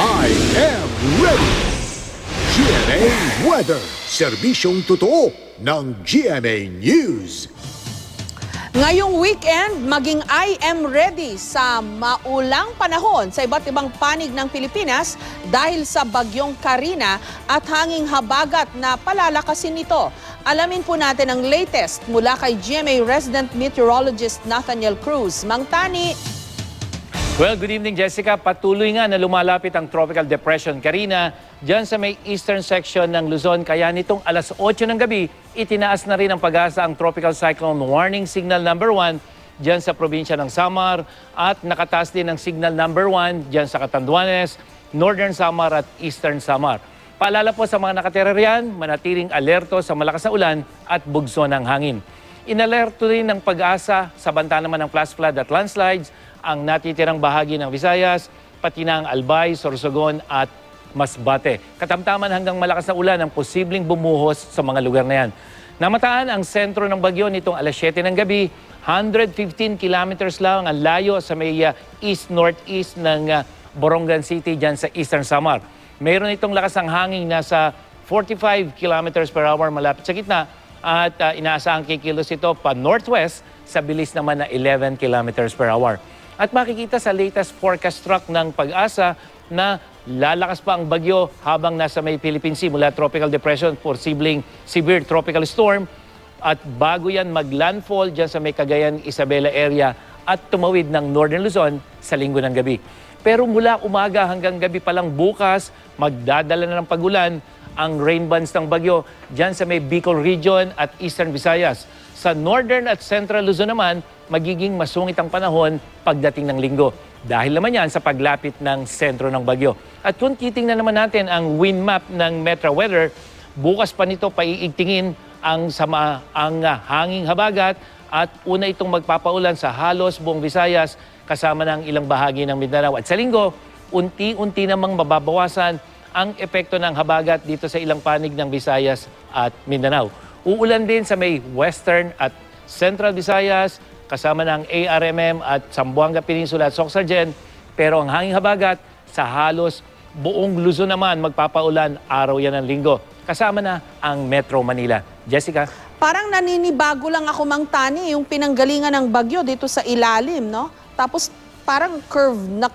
I am ready! GMA Weather, serbisyong totoo ng GMA News. Ngayong weekend, maging I am ready sa maulang panahon sa iba't ibang panig ng Pilipinas dahil sa bagyong Karina at hanging habagat na palalakasin nito. Alamin po natin ang latest mula kay GMA resident meteorologist Nathaniel Cruz. Mang Tani. Well, good evening, Jessica. Patuloy nga na lumalapit ang Tropical Depression Karina dyan sa may eastern section ng Luzon. Kaya nitong alas 8 ng gabi, itinaas na rin ang pag-asa ang Tropical Cyclone Warning Signal number 1 dyan sa probinsya ng Samar at nakataas din ang Signal number 1 dyan sa Catanduanes, Northern Samar at Eastern Samar. Paalala po sa mga nakatira riyan, manatiling alerto sa malakas na ulan at bugso ng hangin. Inalerto rin ng pag-asa sa banta naman ng flash flood at landslides ang natitirang bahagi ng Visayas, pati na ang Albay, Sorsogon at Masbate. Katamtaman hanggang malakas na ulan ang posibleng bumuhos sa mga lugar na yan. Namataan ang sentro ng bagyo nitong alas 7 ng gabi, 115 kilometers lang ang layo sa may east-northeast ng Borongan City dyan sa Eastern Samar. Mayroon itong lakas ng hangin nasa 45 kilometers per hour malapit sa gitna at inaasahang kikilos ito pa northwest sa bilis naman na 11 kilometers per hour. At makikita sa latest forecast track ng pag-asa na lalakas pa ang bagyo habang nasa may Philippine Sea mula tropical depression, posibleng severe tropical storm at bago yan maglandfall dyan sa may Cagayan, Isabela area at tumawid ng Northern Luzon sa linggo ng gabi. Pero mula umaga hanggang gabi pa lang bukas, magdadala na ng pagulan ang rain bands ng bagyo dyan sa may Bicol region at Eastern Visayas. Sa Northern at Central Luzon naman, magiging masungit ang panahon pagdating ng linggo. Dahil naman yan sa paglapit ng sentro ng bagyo. At kung titingnan naman natin ang wind map ng Metro Weather, bukas pa nito paiigtingin ang hanging habagat at una itong magpapaulan sa halos buong Visayas kasama ng ilang bahagi ng Mindanao. At sa linggo, unti-unti namang mababawasan ang epekto ng habagat dito sa ilang panig ng Visayas at Mindanao. Uulan din sa may Western at Central Visayas, kasama ng ARMM at Zamboanga Peninsula at Sorsogon. Pero ang hanging habagat sa halos buong Luzon naman magpapaulan araw yan ng linggo. Kasama na ang Metro Manila. Jessica? Parang naninibago lang ako, Mang Tani, yung pinanggalingan ng bagyo dito sa ilalim, no? Tapos parang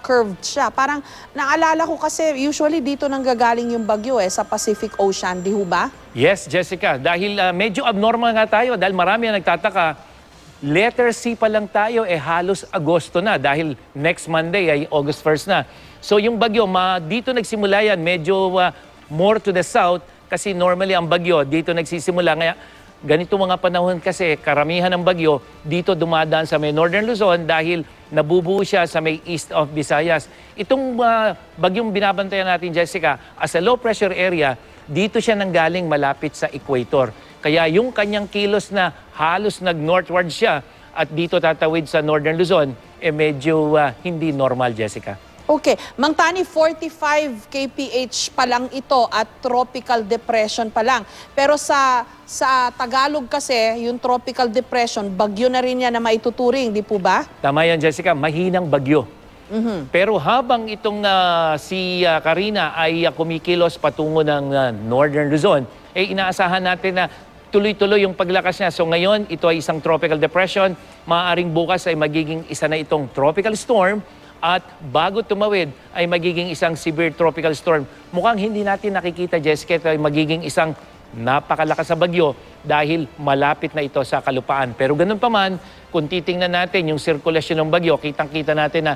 curved siya. Parang naalala ko kasi usually dito nanggagaling yung bagyo sa Pacific Ocean, di ho ba? Yes, Jessica. Dahil medyo abnormal nga tayo dahil marami ang nagtataka. Letter C pa lang tayo halos Agosto na dahil next Monday ay August 1st na. So yung bagyo, dito nagsimula yan medyo more to the south kasi normally ang bagyo dito nagsisimula. Kaya ganito mga panahon kasi karamihan ng bagyo dito dumadaan sa may Northern Luzon dahil nabubuo siya sa may east of Visayas. Itong bagyong binabantayan natin, Jessica, as a low pressure area, dito siya nanggaling malapit sa equator. Kaya yung kanyang kilos na halos nag-northward siya at dito tatawid sa Northern Luzon, medyo hindi normal, Jessica. Okay. Mang Tani, 45 kph pa lang ito at tropical depression pa lang. Pero sa Tagalog kasi, yung tropical depression, bagyo na rin yan na maituturing, di po ba? Tama yan, Jessica. Mahinang bagyo. Pero habang itong si Karina ay kumikilos patungo ng Northern Luzon, inaasahan natin na tuloy-tuloy yung paglakas niya. So ngayon, ito ay isang tropical depression. Maaaring bukas ay magiging isa na itong tropical storm. At bago tumawid ay magiging isang severe tropical storm. Mukhang hindi natin nakikita, Jessica, ito ay magiging isang napakalakas na bagyo dahil malapit na ito sa kalupaan. Pero ganun pa man, kung titingnan natin yung sirkulasyon ng bagyo, kitang-kita natin na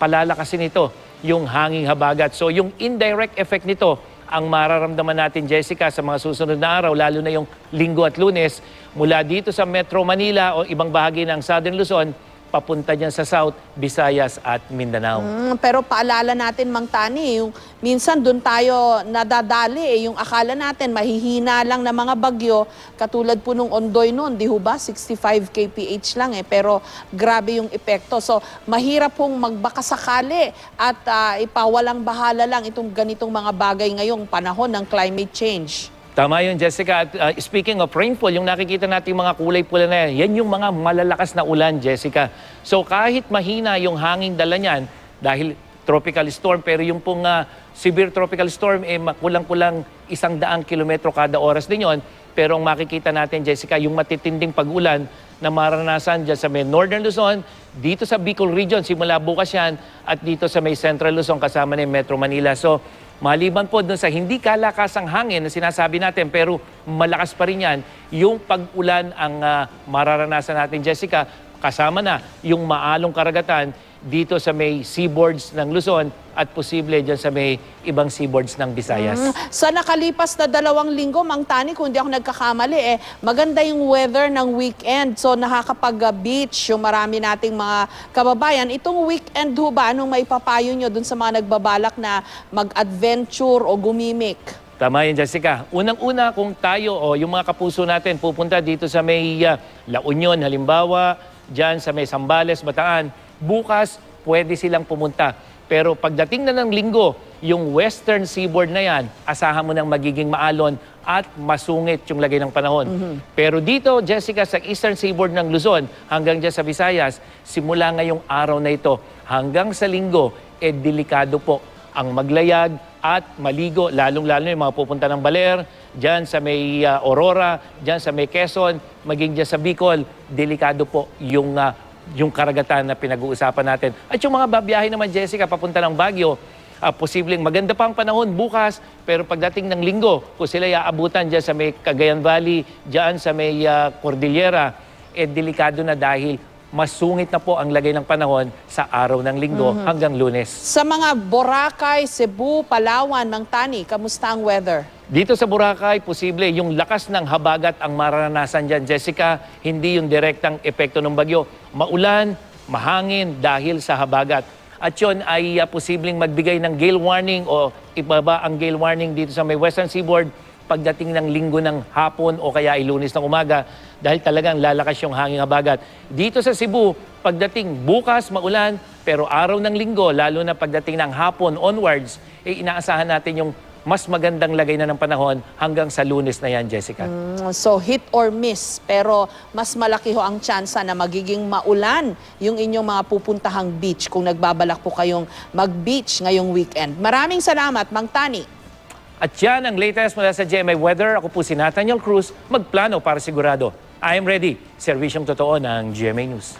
palalakasin ito yung hanging habagat. So yung indirect effect nito, ang mararamdaman natin, Jessica, sa mga susunod na araw, lalo na yung linggo at Lunes, mula dito sa Metro Manila o ibang bahagi ng Southern Luzon, papunta dyan sa South, Visayas at Mindanao. Pero paalala natin, Mang Tani, yung minsan doon tayo nadadali. Yung akala natin mahihina lang na mga bagyo, katulad po nung Ondoy noon, di ho ba? 65 kph lang pero grabe yung epekto. So mahirap pong magbakasakali at ipawalang bahala lang itong ganitong mga bagay ngayong panahon ng climate change. Tama yun, Jessica. At speaking of rainfall, yung nakikita natin mga kulay pula na yan, yan yung mga malalakas na ulan, Jessica. So kahit mahina yung hanging dala niyan, dahil tropical storm. Pero yung pong severe tropical storm, kulang-kulang 100 kilometro kada oras din yon. Pero ang makikita natin, Jessica, yung matitinding pag-ulan na maranasan dyan sa may Northern Luzon, dito sa Bicol Region, simula bukas yan, at dito sa may Central Luzon, kasama na yung Metro Manila. So, maliban po dun sa hindi kalakasang hangin na sinasabi natin, pero malakas pa rin yan, yung pag-ulan ang mararanasan natin, Jessica, kasama na yung maalong karagatan dito sa may seaboards ng Luzon at posible dyan sa may ibang seaboards ng Visayas. Sa nakalipas na 2 linggo, Mang Tani, kung di ako nagkakamali, maganda yung weather ng weekend. So nakakapag-beach yung marami nating mga kababayan. Itong weekend ho ba, anong may papayo nyo dun sa mga nagbabalak na mag-adventure o gumimik? Tama yan, Jessica. Unang-una, kung tayo o yung mga kapuso natin pupunta dito sa may La Union, halimbawa, dyan sa may Zambales, Bataan, bukas pwede silang pumunta. Pero pagdating na ng linggo, yung western seaboard na yan, asahan mo nang magiging maalon at masungit yung lagay ng panahon. Pero dito, Jessica, sa eastern seaboard ng Luzon, hanggang dyan sa Visayas, simula ngayong araw na ito, hanggang sa linggo, delikado po ang maglayag at maligo, lalong-lalo yung mga pupunta ng Baler, dyan sa may Aurora, dyan sa may Quezon, maging dyan sa Bicol, delikado po yung karagatan na pinag-uusapan natin. At yung mga babiyahe naman, Jessica, papunta ng Baguio, posibleng maganda pa ang panahon bukas, pero pagdating ng linggo, kung sila iaabutan dyan sa may Cagayan Valley, dyan sa may Cordillera, delikado na dahil masungit na po ang lagay ng panahon sa araw ng linggo hanggang Lunes. Sa mga Boracay, Cebu, Palawan, Mang Tani, kamusta ang weather? Dito sa Boracay, posible yung lakas ng habagat ang mararanasan dyan, Jessica. Hindi yung direktang epekto ng bagyo. Maulan, mahangin dahil sa habagat. At yun ay posibleng magbigay ng gale warning o ibaba ang gale warning dito sa may Western Seaboard pagdating ng linggo ng hapon o kaya ay Lunes ng umaga dahil talagang lalakas yung hangin habagat. Dito sa Cebu, pagdating bukas maulan pero araw ng linggo, lalo na pagdating ng hapon onwards, inaasahan natin yung mas magandang lagay na ng panahon hanggang sa Lunes na yan, Jessica. So hit or miss, pero mas malaki ho ang tsansa na magiging maulan yung inyong mga pupuntahang beach kung nagbabalak po kayong mag-beach ngayong weekend. Maraming salamat, Mang Tani. At yan ang latest mula sa GMA Weather. Ako po si Nathaniel Cruz, magplano para sigurado. I am ready. Serbisyong totoo ng GMA News.